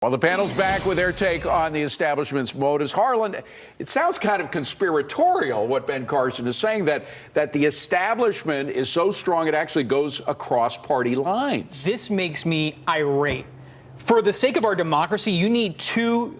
Well, the panel's back with their take on the establishment's motives. Harlan, it sounds kind of conspiratorial what Ben Carson is saying, that the establishment is so strong it actually goes across party lines. This makes me irate. For the sake of our democracy, you need two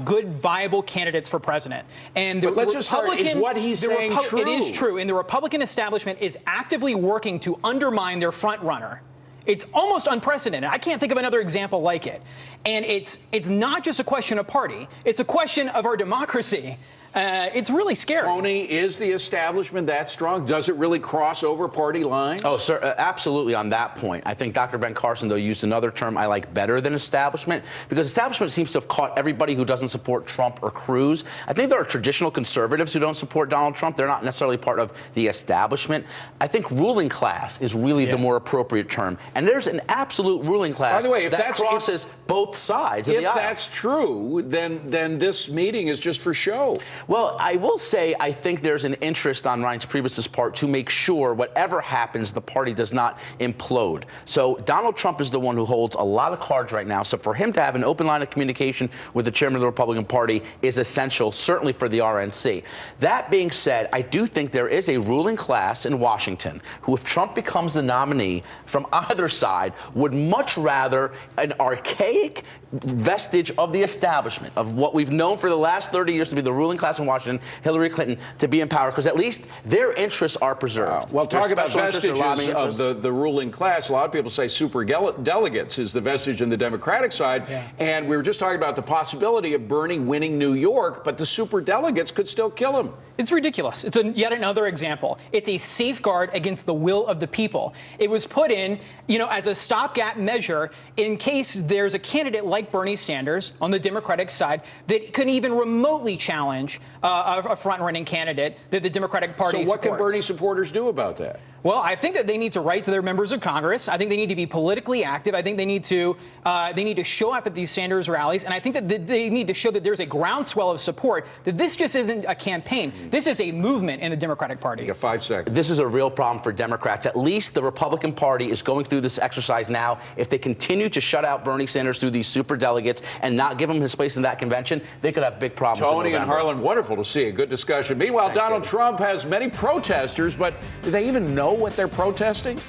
good, viable candidates for president. And the but let's just start. Is what he's saying true? It is true. And the Republican establishment is actively working to undermine their front runner. It's almost unprecedented. I can't think of another example like it. And it's not just a question of party. It's a question of our democracy. It's really scary. Tony, is the establishment that strong? Does it really cross over party lines? Oh, sir, absolutely on that point. I think Dr. Ben Carson, though, used another term I like better than establishment, because establishment seems to have caught everybody who doesn't support Trump or Cruz. I think there are traditional conservatives who don't support Donald Trump. They're not necessarily part of the establishment. I think ruling class is really the more appropriate term. And there's an absolute ruling class By the way, if that crosses both sides of the aisle. If that's true, then this meeting is just for show. Well, I will say I think there's an interest on Reince Priebus's part to make sure whatever happens, the party does not implode. So Donald Trump is the one who holds a lot of cards right now. So for him to have an open line of communication with the chairman of the Republican Party is essential, certainly for the RNC. That being said, I do think there is a ruling class in Washington who, if Trump becomes the nominee from either side, would much rather an archaic vestige of the establishment, of what we've known for the last 30 years to be the ruling class in Washington, Hillary Clinton, to be in power, because at least their interests are preserved. Well, talk about vestiges of the ruling class. A lot of people say super delegates is the vestige in the Democratic side. Yeah. And we were just talking about the possibility of Bernie winning New York, but the super delegates could still kill him. It's ridiculous. It's yet another example. It's a safeguard against the will of the people. It was put in, as a stopgap measure in case there's a candidate like Bernie Sanders on the Democratic side that couldn't even remotely challenge a front-running candidate that the Democratic Party supports. So what can Bernie supporters do about that? Well, I think that they need to write to their members of Congress. I think they need to be politically active. I think they need to show up at these Sanders rallies. And I think that they need to show that there's a groundswell of support, that this just isn't a campaign. This is a movement in the Democratic Party. You got 5 seconds. This is a real problem for Democrats. At least the Republican Party is going through this exercise now. If they continue to shut out Bernie Sanders through these super delegates and not give him his place in that convention, they could have big problems. Tony and Harlan, wonderful to see. A good discussion. Meanwhile, Donald Trump has many protesters, but do they even know what they're protesting?